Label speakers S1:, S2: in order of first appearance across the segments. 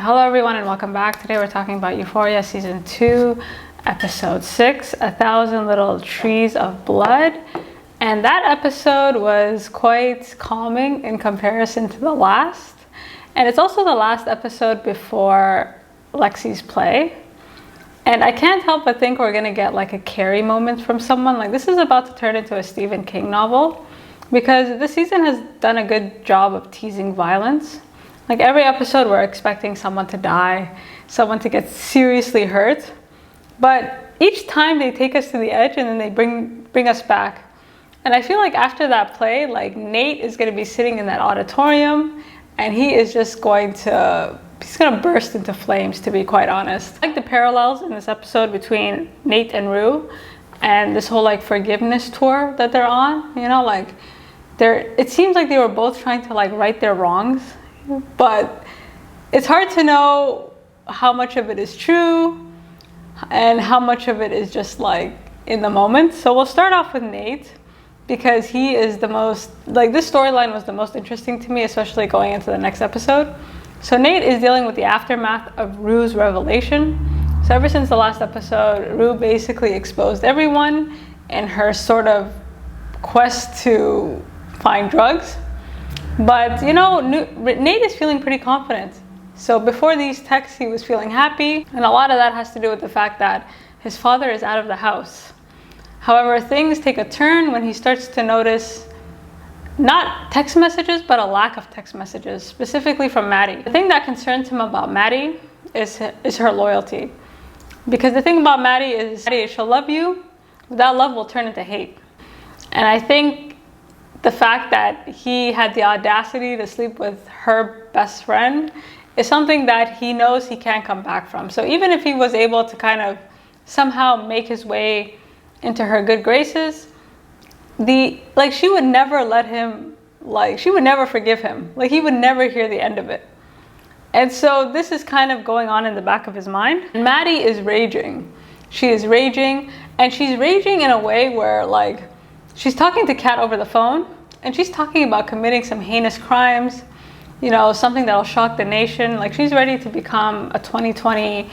S1: Hello everyone and welcome back. Today we're talking about Euphoria Season 2, Episode 6, 1,000 Little Trees of Blood. And that episode was quite calming in comparison to the last. And it's also the last episode before Lexie's play. And I can't help but think we're going to get like a Carrie moment from someone. Like this is about to turn into a Stephen King novel because this season has done a good job of teasing violence. Like every episode we're expecting someone to die, someone to get seriously hurt. But each time they take us to the edge and then they bring us back. And I feel like after that play, like Nate is going to be sitting in that auditorium and he is just he's going to burst into flames, to be quite honest. I like the parallels in this episode between Nate and Rue and this whole like forgiveness tour that they're on, you know, like it seems like they were both trying to like right their wrongs. But it's hard to know how much of it is true and how much of it is just like in the moment. So we'll start off with Nate because he is the most, like this storyline was the most interesting to me, especially going into the next episode. So Nate is dealing with the aftermath of Rue's revelation. So ever since the last episode, Rue basically exposed everyone in her sort of quest to find drugs. But, you know, Nate is feeling pretty confident. So before these texts, he was feeling happy. And a lot of that has to do with the fact that his father is out of the house. However, things take a turn when he starts to notice not text messages, but a lack of text messages, specifically from Maddie. The thing that concerns him about Maddie is her loyalty. Because the thing about Maddie is she'll love you, but that love will turn into hate. And I think the fact that he had the audacity to sleep with her best friend is something that he knows he can't come back from. So even if he was able to kind of somehow make his way into her good graces, she would never let him, she would never forgive him. Like he would never hear the end of it. And so this is kind of going on in the back of his mind. And Maddie is raging. She is raging, and she's raging in a way where like, she's talking to Kat over the phone and she's talking about committing some heinous crimes, you know, something that'll shock the nation. Like she's ready to become a 2020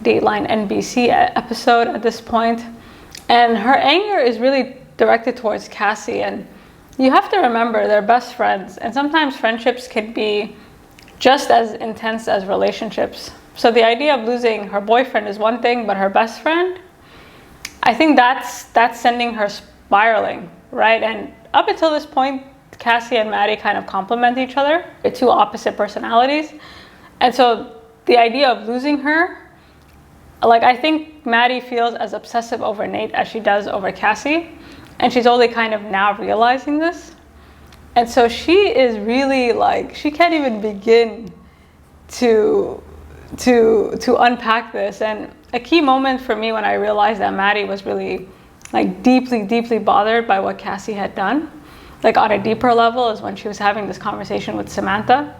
S1: Dateline NBC episode at this point. And her anger is really directed towards Cassie. And you have to remember they're best friends. And sometimes friendships can be just as intense as relationships. So the idea of losing her boyfriend is one thing, but her best friend, I think that's sending her spiraling, right? And up until this point, Cassie and Maddie kind of complement each other. They're two opposite personalities. And so the idea of losing her, like I think Maddie feels as obsessive over Nate as she does over Cassie. And she's only kind of now realizing this. And so she is really like, she can't even begin to unpack this. And a key moment for me when I realized that Maddie was really like deeply bothered by what Cassie had done, like on a deeper level, is when she was having this conversation with Samantha.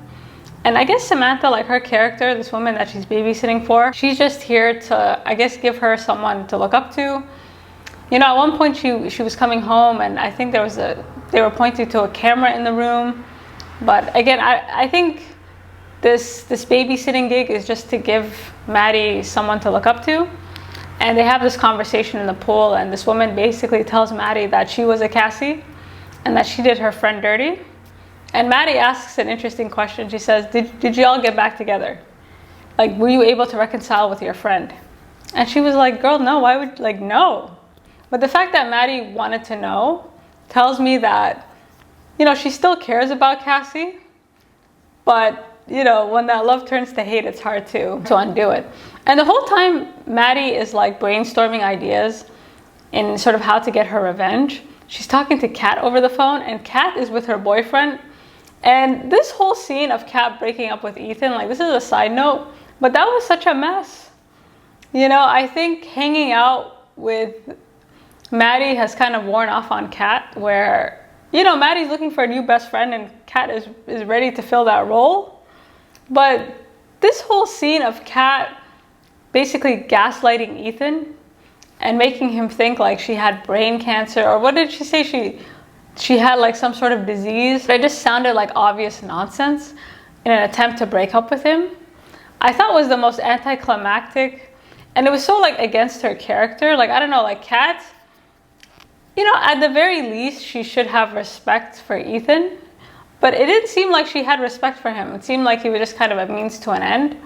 S1: And I guess Samantha, like her character, this woman that she's babysitting for, she's just here to, I guess, give her someone to look up to. You know, at one point she was coming home and I think they were pointing to a camera in the room. But again, I think this babysitting gig is just to give Maddie someone to look up to. And they have this conversation in the pool, and this woman basically tells Maddie that she was a Cassie and that she did her friend dirty. And Maddie asks an interesting question. She says, did you all get back together? Like, were you able to reconcile with your friend? And she was like, girl, no, why would, like, no. But the fact that Maddie wanted to know tells me that, you know, she still cares about Cassie, but you know, when that love turns to hate, it's hard to undo it. And the whole time, Maddie is like brainstorming ideas in sort of how to get her revenge. She's talking to Kat over the phone, and Kat is with her boyfriend. And this whole scene of Kat breaking up with Ethan, like this is a side note, but that was such a mess. You know, I think hanging out with Maddie has kind of worn off on Kat, where, you know, Maddie's looking for a new best friend and Kat is ready to fill that role. But this whole scene of Kat basically gaslighting Ethan and making him think like she had brain cancer, or what did she say? She had like some sort of disease. It just sounded like obvious nonsense in an attempt to break up with him. I thought was the most anticlimactic, and it was so like against her character. Like, I don't know, like Kat, you know, at the very least, she should have respect for Ethan, but it didn't seem like she had respect for him. It seemed like he was just kind of a means to an end.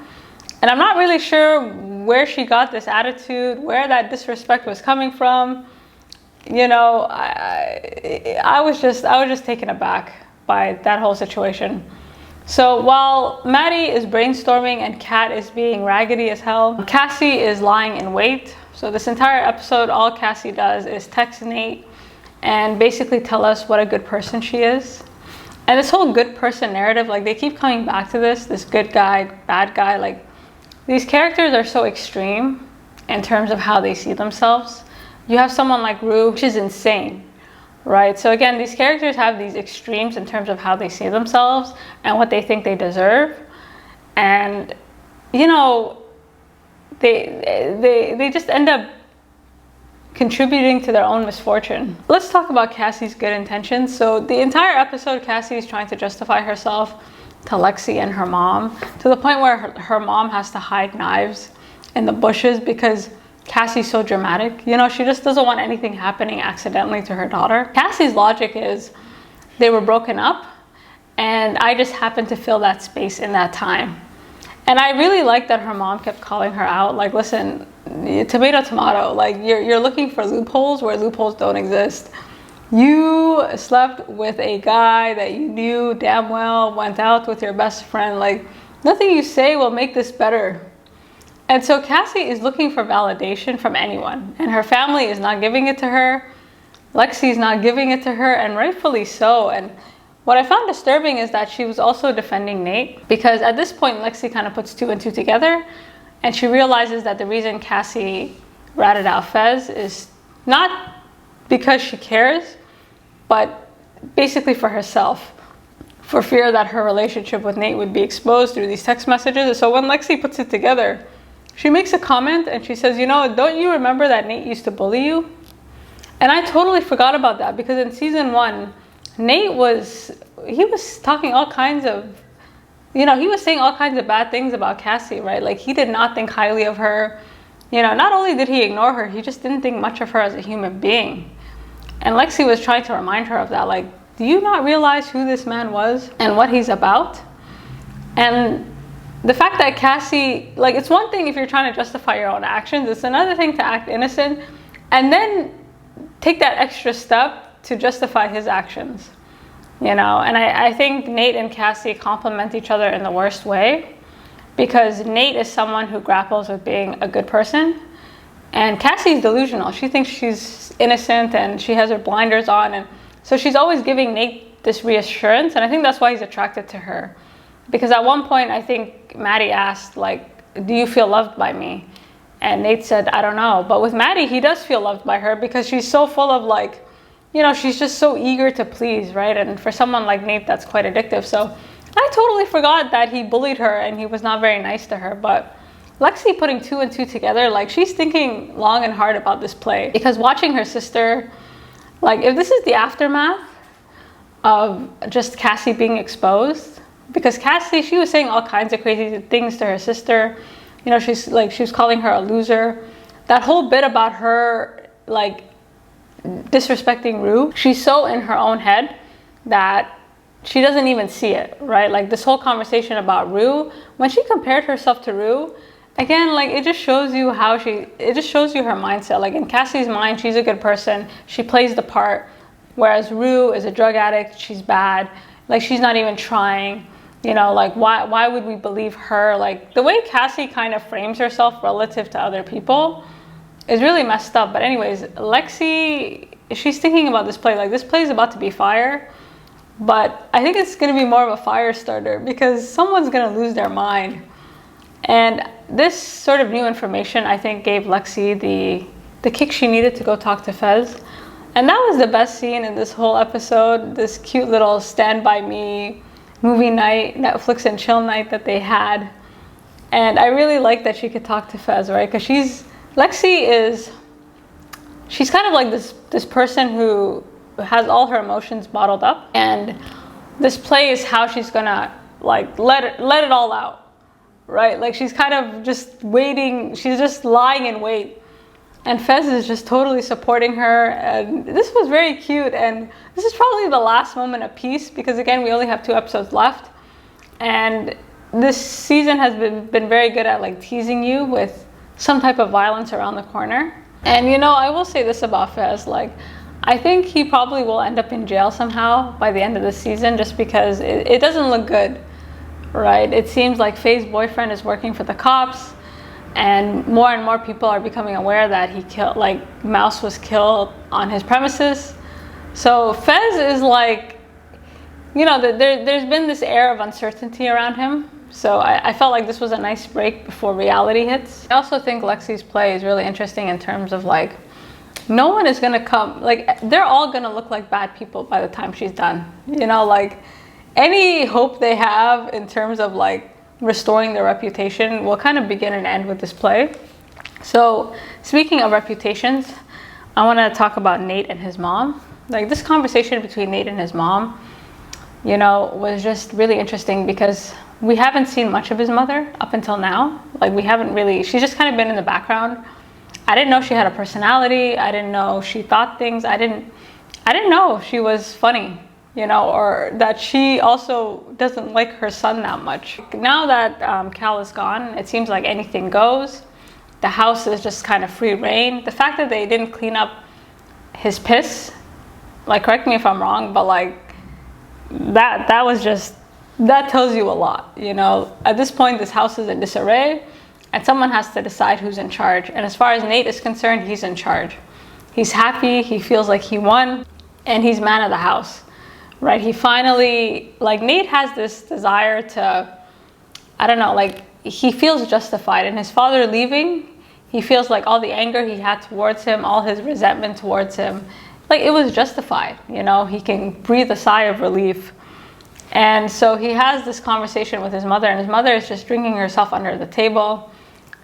S1: And I'm not really sure where she got this attitude, where that disrespect was coming from. You know, I was just taken aback by that whole situation. So while Maddie is brainstorming and Kat is being raggedy as hell, Cassie is lying in wait. So this entire episode, all Cassie does is text Nate and basically tell us what a good person she is. And this whole good person narrative, like they keep coming back to this good guy, bad guy. Like these characters are so extreme in terms of how they see themselves. You have someone like Rue, which is insane. Right, so again, these characters have these extremes in terms of how they see themselves and what they think they deserve, and you know, they just end up contributing to their own misfortune. Let's talk about Cassie's good intentions. So the entire episode, Cassie is trying to justify herself to Lexie and her mom, to the point where her mom has to hide knives in the bushes because Cassie's so dramatic. You know, she just doesn't want anything happening accidentally to her daughter. Cassie's logic is they were broken up and I just happened to fill that space in that time. And I really like that her mom kept calling her out. Like, listen, tomato, tomato, like you're looking for loopholes where loopholes don't exist. You slept with a guy that you knew damn well, went out with your best friend. Like, nothing you say will make this better. And so Cassie is looking for validation from anyone, and her family is not giving it to her. Lexie's not giving it to her, and rightfully so. And what I found disturbing is that she was also defending Nate, because at this point Lexie kind of puts two and two together, and she realizes that the reason Cassie ratted out Fez is not because she cares, but basically for herself, for fear that her relationship with Nate would be exposed through these text messages. And so when Lexie puts it together, she makes a comment and she says, you know, don't you remember that Nate used to bully you? And I totally forgot about that, because in season 1, Nate was talking all kinds of, you know, he was saying all kinds of bad things about Cassie, right? Like, he did not think highly of her. You know, not only did he ignore her, he just didn't think much of her as a human being. And Lexie was trying to remind her of that. Like, do you not realize who this man was and what he's about? And the fact that Cassie, like, it's one thing if you're trying to justify your own actions. It's another thing to act innocent and then take that extra step to justify his actions, you know? And I think Nate and Cassie complement each other in the worst way, because Nate is someone who grapples with being a good person, and Cassie's delusional. She thinks she's innocent and she has her blinders on, and so she's always giving Nate this reassurance, and I think that's why he's attracted to her. Because at one point, I think Maddie asked, like, do you feel loved by me? And Nate said, I don't know. But with Maddie, he does feel loved by her, because she's so full of, like, you know, she's just so eager to please, right? And for someone like Nate, that's quite addictive. So I totally forgot that he bullied her and he was not very nice to her. But Lexie putting two and two together, like, she's thinking long and hard about this play. Because watching her sister, like, if this is the aftermath of just Cassie being exposed, because Cassie, she was saying all kinds of crazy things to her sister. You know, she was calling her a loser. That whole bit about her, like, disrespecting Rue, she's so in her own head that she doesn't even see it, right? Like, this whole conversation about Rue, when she compared herself to Rue, again, like, it just shows you it just shows you her mindset. Like, in Cassie's mind, she's a good person. She plays the part. Whereas Rue is a drug addict. She's bad. Like, she's not even trying. You know, like, why would we believe her? Like, the way Cassie kind of frames herself relative to other people is really messed up. But anyways, Lexie, she's thinking about this play. Like, this play is about to be fire. But I think it's going to be more of a fire starter, because someone's going to lose their mind. And this sort of new information, I think, gave Lexie the kick she needed to go talk to Fez. And that was the best scene in this whole episode. This cute little Stand By Me movie night, Netflix and chill night that they had. And I really like that she could talk to Fez, right? Because she's kind of like this person who has all her emotions bottled up, and this play is how she's gonna, like, let it all out, right? Like she's kind of just waiting, she's just lying in wait. And Fez is just totally supporting her, and this was very cute. And this is probably the last moment of peace, because again, we only have 2 episodes left. And this season has been very good at like teasing you with some type of violence around the corner. And you know, I will say this about Fez, like I think he probably will end up in jail somehow by the end of the season, just because it doesn't look good, right? It seems like Faye's boyfriend is working for the cops, and more people are becoming aware that he killed, like Mouse was killed on his premises. So Fez is like, you know, there's been this air of uncertainty around him. So I felt like this was a nice break before reality hits. I also think Lexie's play is really interesting in terms of like, no one is gonna come, like they're all gonna look like bad people by the time she's done. You know, like any hope they have in terms of like restoring their reputation will kind of begin and end with this play. So speaking of reputations, I want to talk about Nate and his mom. Like this conversation between Nate and his mom, you know, was just really interesting because we haven't seen much of his mother up until now. Like we haven't really, she's just kind of been in the background. I didn't know she had a personality. I didn't know she thought things. I didn't know she was funny, you know, or that she also doesn't like her son that much. Now that Cal is gone, it seems like anything goes. The house is just kind of free reign. The fact that they didn't clean up his piss, like correct me if I'm wrong, but like that was just, that tells you a lot, you know. At this point, this house is in disarray and someone has to decide who's in charge. And as far as Nate is concerned, he's in charge. He's happy, he feels like he won, and he's man of the house. Right, he finally, like Nate has this desire to, I don't know, like he feels justified in his father leaving. He feels like all the anger he had towards him, all his resentment towards him, like it was justified, you know. He can breathe a sigh of relief. And so he has this conversation with his mother, and his mother is just drinking herself under the table.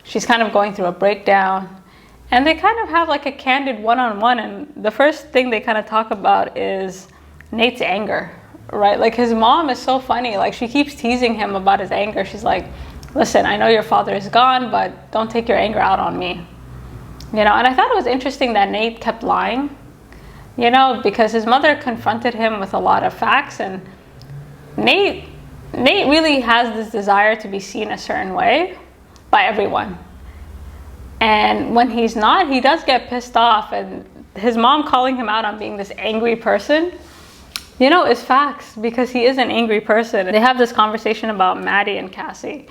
S1: She's kind of going through a breakdown, and they kind of have like a candid one-on-one. And the first thing they kind of talk about is Nate's anger, right? Like his mom is so funny. Like she keeps teasing him about his anger. She's like, listen, I know your father is gone, but don't take your anger out on me. You know, and I thought it was interesting that Nate kept lying, you know, because his mother confronted him with a lot of facts, and Nate really has this desire to be seen a certain way by everyone. And when he's not, he does get pissed off, and his mom calling him out on being this angry person, you know, is facts, because he is an angry person. They have this conversation about Maddie and Cassie.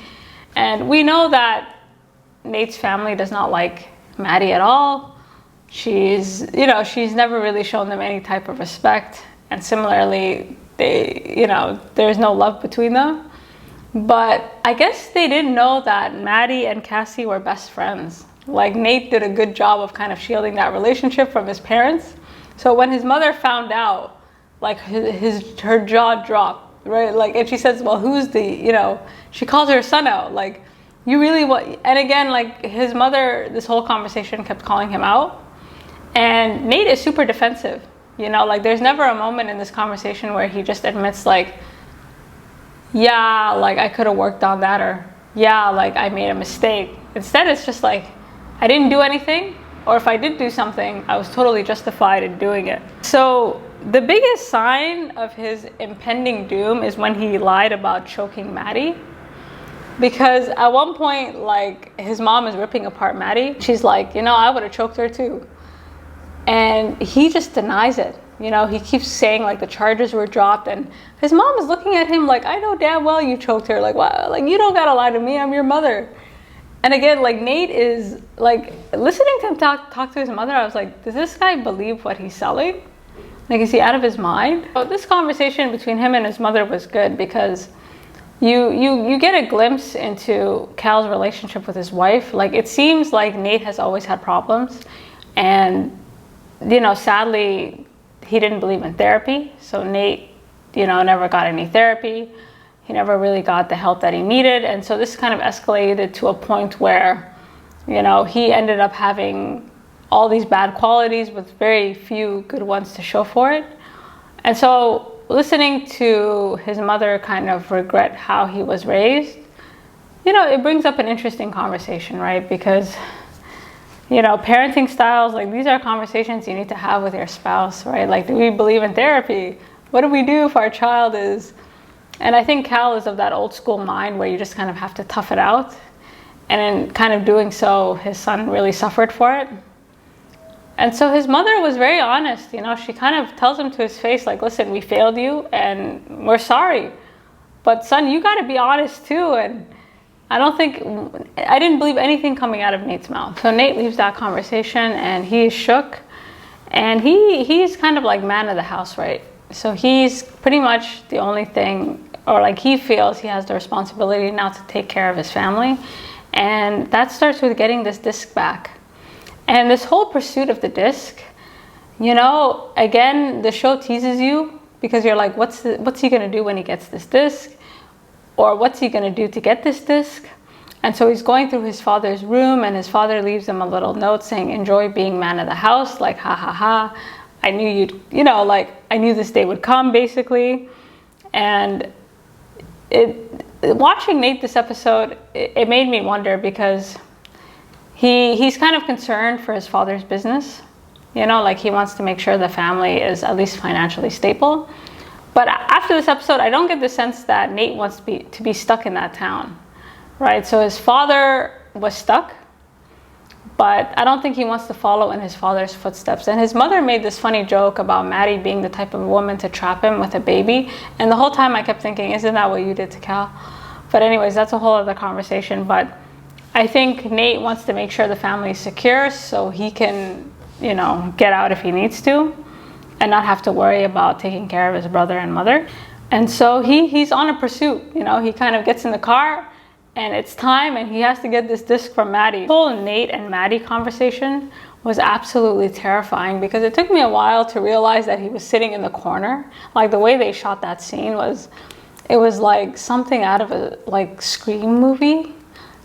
S1: And we know that Nate's family does not like Maddie at all. She's, you know, she's never really shown them any type of respect. And similarly, they, you know, there's no love between them. But I guess they didn't know that Maddie and Cassie were best friends. Like Nate did a good job of kind of shielding that relationship from his parents. So when his mother found out, like her jaw dropped, right? Like, and she says, well, who's the, you know, she calls her son out. Like, you really want, and again, like his mother, this whole conversation kept calling him out. And Nate is super defensive, you know, like there's never a moment in this conversation where he just admits like, yeah, like I could have worked on that, or yeah, like I made a mistake. Instead, it's just like, I didn't do anything, or if I did do something, I was totally justified in doing it. So the biggest sign of his impending doom is when he lied about choking Maddie. Because at one point, like his mom is ripping apart Maddie. She's like, you know, I would have choked her too. And he just denies it. You know, he keeps saying like the charges were dropped, and his mom is looking at him like, I know damn well you choked her. Like, what? Like, you don't gotta lie to me, I'm your mother. And again, like Nate is like, listening to him talk to his mother, I was like, does this guy believe what he's selling? Like, is he out of his mind? So this conversation between him and his mother was good, because you get a glimpse into Cal's relationship with his wife. Like, it seems like Nate has always had problems, and you know, sadly, he didn't believe in therapy. So Nate, you know, never got any therapy. He never really got the help that he needed. And so this kind of escalated to a point where, you know, he ended up having all these bad qualities with very few good ones to show for it. And so listening to his mother kind of regret how he was raised, you know, it brings up an interesting conversation, right? Because, you know, parenting styles, like these are conversations you need to have with your spouse, right? Like, do we believe in therapy? What do we do if our child is... And I think Cal is of that old school mind where you just kind of have to tough it out. And in kind of doing so, his son really suffered for it. And so his mother was very honest, you know, she kind of tells him to his face, like, listen, we failed you and we're sorry. But son, you got to be honest too. And I didn't believe anything coming out of Nate's mouth. So Nate leaves that conversation and he is shook. And he's kind of like man of the house, right? So he's pretty much the only thing, or like he feels he has the responsibility now to take care of his family. And that starts with getting this disc back. And this whole pursuit of the disc, you know, again, the show teases you because you're like, what's he going to do when he gets this disc? Or what's he going to do to get this disc? And so he's going through his father's room and his father leaves him a little note saying, enjoy being man of the house, like, ha ha ha. I knew you'd, you know, like, I knew this day would come, basically. And watching Nate this episode, it made me wonder because he's kind of concerned for his father's business. You know, like he wants to make sure the family is at least financially stable. But after this episode, I don't get the sense that Nate wants to be stuck in that town, right? So his father was stuck, but I don't think he wants to follow in his father's footsteps. And his mother made this funny joke about Maddie being the type of woman to trap him with a baby. And the whole time I kept thinking, isn't that what you did to Cal? But anyways, that's a whole other conversation. But I think Nate wants to make sure the family is secure so he can, you know, get out if he needs to and not have to worry about taking care of his brother and mother. And so he's on a pursuit, you know, he kind of gets in the car and it's time and he has to get this disc from Maddie. The whole Nate and Maddie conversation was absolutely terrifying because it took me a while to realize that he was sitting in the corner. Like the way they shot that scene was like something out of a like Scream movie.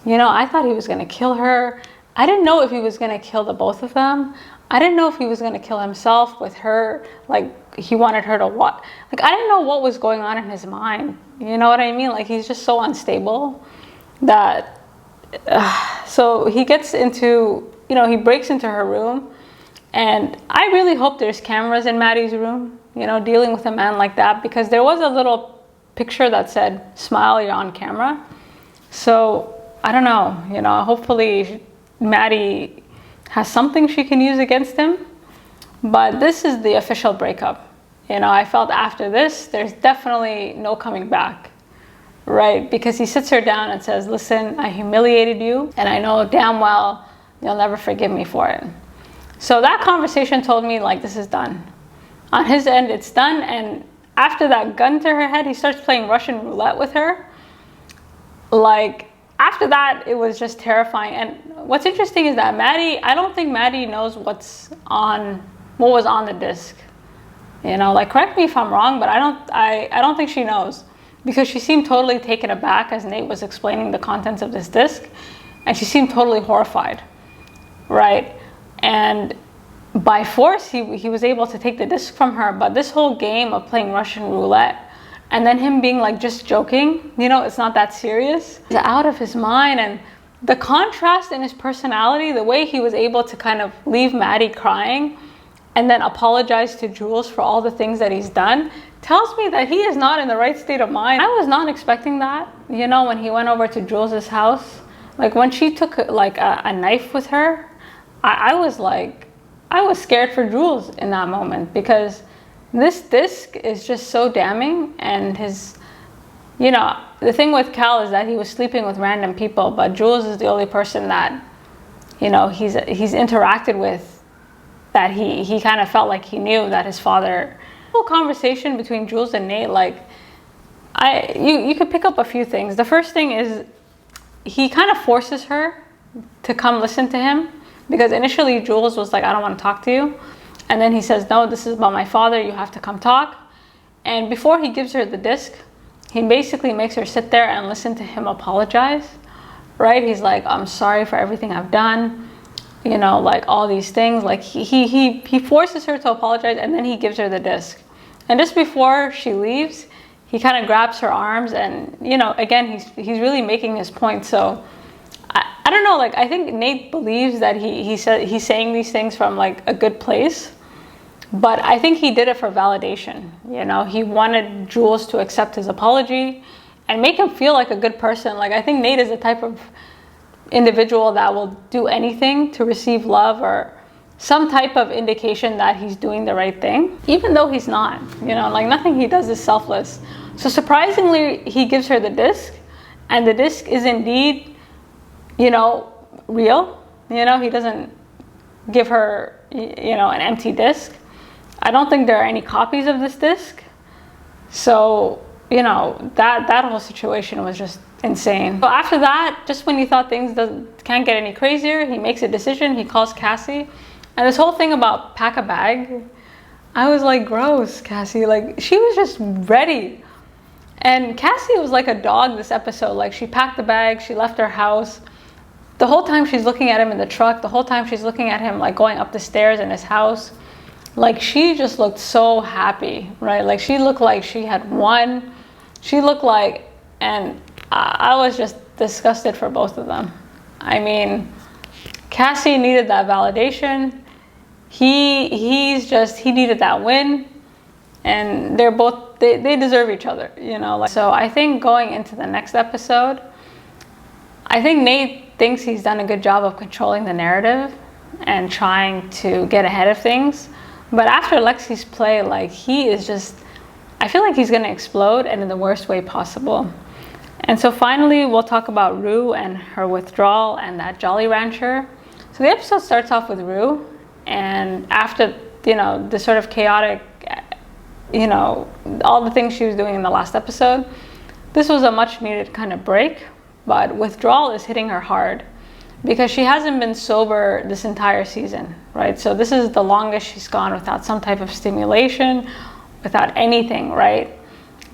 S1: You know, I thought he was gonna kill her. I didn't know if he was gonna kill the both of them. I didn't know if he was gonna kill himself with her, like he wanted her to what? Like I didn't know what was going on in his mind. You know what I mean? Like he's just so unstable that, so he gets into, you know, he breaks into her room. And I really hope there's cameras in Maddie's room, you know, dealing with a man like that, because there was a little picture that said, smile, you're on camera. So I don't know, you know, hopefully Maddie has something she can use against him. But this is the official breakup. You know, I felt after this, there's definitely no coming back, right? Because he sits her down and says, listen, I humiliated you, and I know damn well you'll never forgive me for it. So that conversation told me, like, this is done. On his end, it's done. And after that gun to her head, he starts playing Russian roulette with her. Like, after that, it was just terrifying. And what's interesting is that Maddie, I don't think Maddie knows what was on the disc. You know, like, correct me if I'm wrong, but I don't think she knows, because she seemed totally taken aback as Nate was explaining the contents of this disc, and she seemed totally horrified, right? And by force, he was able to take the disc from her. But this whole game of playing Russian roulette, and then him being like just joking, you know, it's not that serious, he's out of his mind. And the contrast in his personality, the way he was able to kind of leave Maddie crying and then apologize to Jules for all the things that he's done, tells me that he is not in the right state of mind. I was not expecting that, you know, when he went over to Jules's house. Like when she took like a knife with her, I was scared for Jules in that moment, because this disc is just so damning. And his, you know, the thing with Cal is that he was sleeping with random people, but Jules is the only person that, you know, he's interacted with that he kind of felt like he knew that his father. The whole conversation between Jules and Nate, like, you could pick up a few things. The first thing is he kind of forces her to come listen to him, because initially Jules was like, I don't want to talk to you. And then he says, no, this is about my father, you have to come talk. And before he gives her the disc, he basically makes her sit there and listen to him apologize, right? He's like, I'm sorry for everything I've done, you know, like all these things. Like he forces her to apologize, and then he gives her the disc. And just before she leaves, he kind of grabs her arms, and you know, again, he's really making his point. So I don't know, like, I think Nate believes that he's saying these things from like a good place, but I think he did it for validation. You know, he wanted Jules to accept his apology and make him feel like a good person. Like, I think Nate is the type of individual that will do anything to receive love or some type of indication that he's doing the right thing, even though he's not. You know, like, nothing he does is selfless. So surprisingly, he gives her the disc, and the disc is indeed, you know, real. You know, he doesn't give her, you know, an empty disc. I don't think there are any copies of this disc. So, you know, that whole situation was just insane. So after that, just when you thought things can't get any crazier, he makes a decision. He calls Cassie. And this whole thing about pack a bag, I was like, gross, Cassie. Like, she was just ready. And Cassie was like a dog this episode. Like, she packed the bag, she left her house. The whole time she's looking at him in the truck, the whole time she's looking at him like going up the stairs in his house. Like, she just looked so happy, right? Like, she looked like she had won. She looked like, and I was just disgusted for both of them. I mean, Cassie needed that validation. He needed that win. And they're both, they deserve each other, you know. Like, so I think going into the next episode, I think Nate thinks he's done a good job of controlling the narrative and trying to get ahead of things. But after Lexie's play, like, he is just, I feel like he's going to explode, and in the worst way possible. And so finally, we'll talk about Rue and her withdrawal and that Jolly Rancher. So the episode starts off with Rue, and after, you know, the sort of chaotic, you know, all the things she was doing in the last episode, this was a much needed kind of break. But withdrawal is hitting her hard because she hasn't been sober this entire season, right? So this is the longest she's gone without some type of stimulation, without anything, right?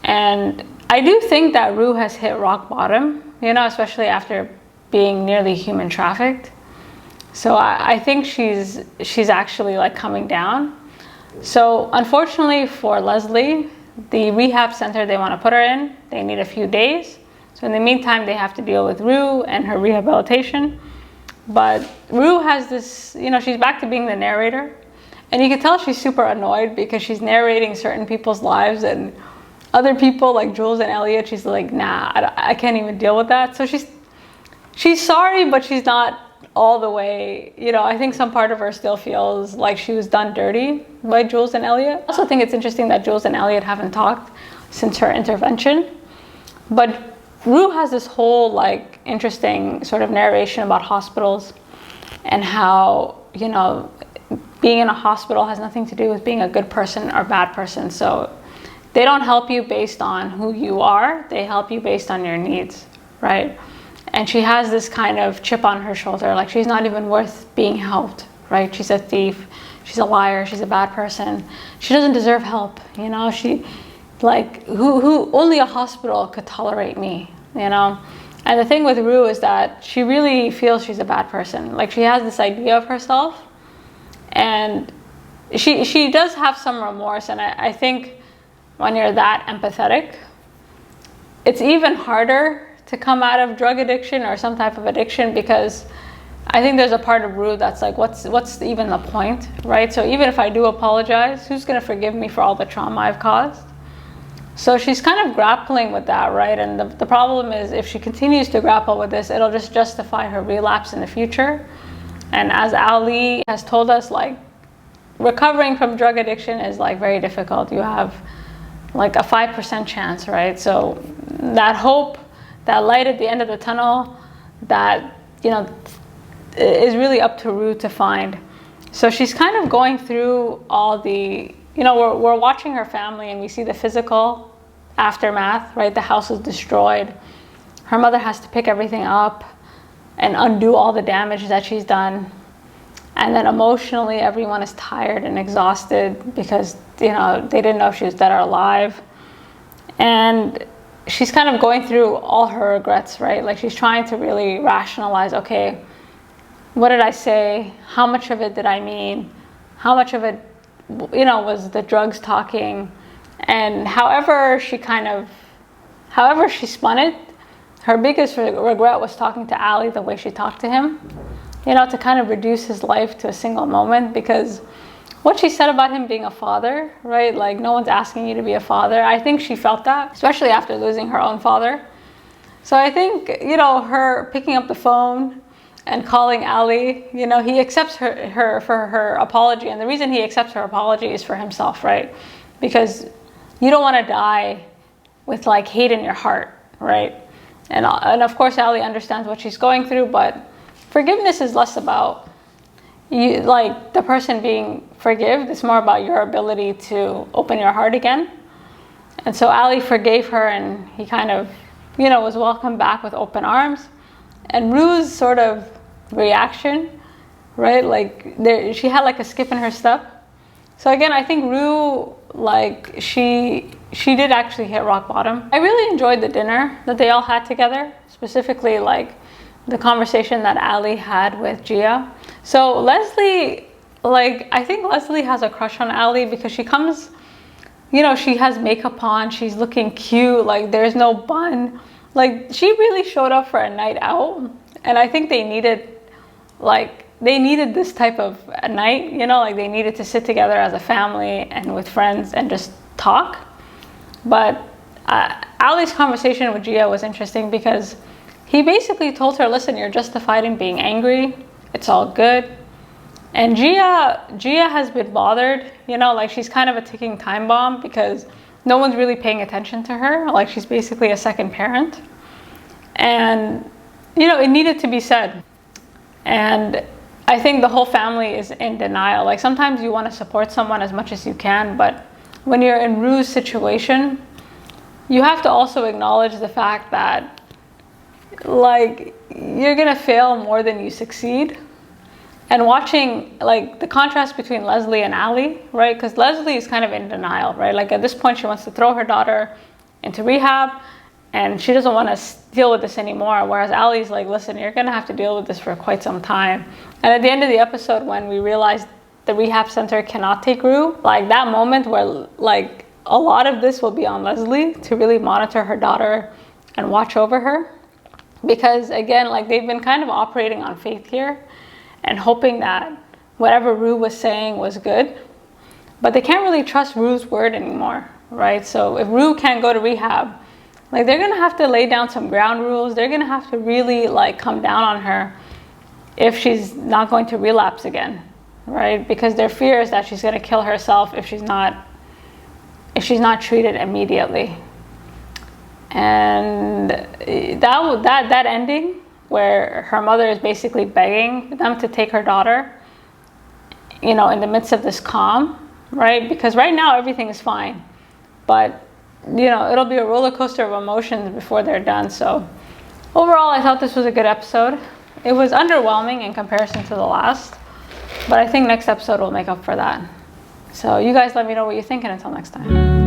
S1: And I do think that Rue has hit rock bottom, you know, especially after being nearly human trafficked. So I think she's actually like coming down. So unfortunately for Leslie, the rehab center they want to put her in, they need a few days. So in the meantime, they have to deal with Rue and her rehabilitation. But Rue has this, you know, she's back to being the narrator. And you can tell she's super annoyed because she's narrating certain people's lives, and other people like Jules and Elliot, she's like, nah, I can't even deal with that. So she's sorry, but she's not all the way, you know. I think some part of her still feels like she was done dirty by Jules and Elliot. I also think it's interesting that Jules and Elliot haven't talked since her intervention. But Rue has this whole like interesting sort of narration about hospitals and how, you know, being in a hospital has nothing to do with being a good person or bad person. So they don't help you based on who you are, they help you based on your needs, right? And she has this kind of chip on her shoulder, like she's not even worth being helped, right? She's a thief, she's a liar, she's a bad person. She doesn't deserve help, you know? She, like, who only a hospital could tolerate me, you know? And the thing with Rue is that she really feels she's a bad person. Like, she has this idea of herself, and she does have some remorse. And I think when you're that empathetic, it's even harder to come out of drug addiction or some type of addiction, because I think there's a part of Rue that's like, what's even the point, right? So even if I do apologize, who's going to forgive me for all the trauma I've caused? So she's kind of grappling with that, right? And the problem is, if she continues to grapple with this, it'll just justify her relapse in the future. And as Ali has told us, like, recovering from drug addiction is like very difficult. You have like a 5% chance, right? So that hope, that light at the end of the tunnel, that, you know, is really up to Rue to find. So she's kind of going through all the, you know, we're watching her family, and we see the physical aftermath, right? The house is destroyed. Her mother has to pick everything up and undo all the damage that she's done. And then emotionally, everyone is tired and exhausted because, you know, they didn't know if she was dead or alive. And she's kind of going through all her regrets, right? Like, she's trying to really rationalize, okay, what did I say? How much of it did I mean? How much of it, you know, was the drugs talking? And however she spun it, her biggest regret was talking to Ali the way she talked to him, you know, to kind of reduce his life to a single moment, because what she said about him being a father, right? Like, no one's asking you to be a father. I think she felt that, especially after losing her own father. So I think, you know, her picking up the phone and calling Ali, you know, he accepts her for her apology. And the reason he accepts her apology is for himself, right? Because you don't want to die with like hate in your heart, right? And of course, Ali understands what she's going through, but forgiveness is less about you, like the person being forgiven. It's more about your ability to open your heart again. And so Ali forgave her, and he kind of, you know, was welcomed back with open arms. And Rue's sort of reaction, right? Like she had like a skip in her step. So again, I think Rue, like she did actually hit rock bottom. I really enjoyed the dinner that they all had together, specifically like the conversation that Ali had with Gia. So Leslie, like, I think Leslie has a crush on Ali because she comes, you know, she has makeup on, she's looking cute, like there's no bun. Like, she really showed up for a night out. And I think they needed this type of a night, you know, like they needed to sit together as a family and with friends and just talk. But Ali's conversation with Gia was interesting because he basically told her, listen, you're justified in being angry. It's all good. And Gia has been bothered, you know, like she's kind of a ticking time bomb because no one's really paying attention to her. Like, she's basically a second parent. And, you know, it needed to be said. And I think the whole family is in denial. Like, sometimes you want to support someone as much as you can, but when you're in Rue's situation, you have to also acknowledge the fact that, like, you're gonna fail more than you succeed. And watching, like, the contrast between Leslie and Ali, right? Because Leslie is kind of in denial, right? Like, at this point, she wants to throw her daughter into rehab, and she doesn't want to deal with this anymore. Whereas Ali's like, listen, you're gonna have to deal with this for quite some time. And at the end of the episode, when we realized the rehab center cannot take Rue, like that moment where, like, a lot of this will be on Leslie to really monitor her daughter and watch over her. Because again, like, they've been kind of operating on faith here and hoping that whatever Rue was saying was good, but they can't really trust Rue's word anymore, right? So if Rue can't go to rehab, like, they're gonna have to lay down some ground rules. They're gonna have to really, like, come down on her if she's not going to relapse again, right? Because their fear is that she's gonna kill herself if she's not treated immediately. And that ending where her mother is basically begging them to take her daughter, you know, in the midst of this calm, right? Because right now everything is fine, but, you know, it'll be a roller coaster of emotions before they're done. So overall, I thought this was a good episode. It was underwhelming in comparison to the last, but I think next episode will make up for that. So you guys let me know what you think, and until next time.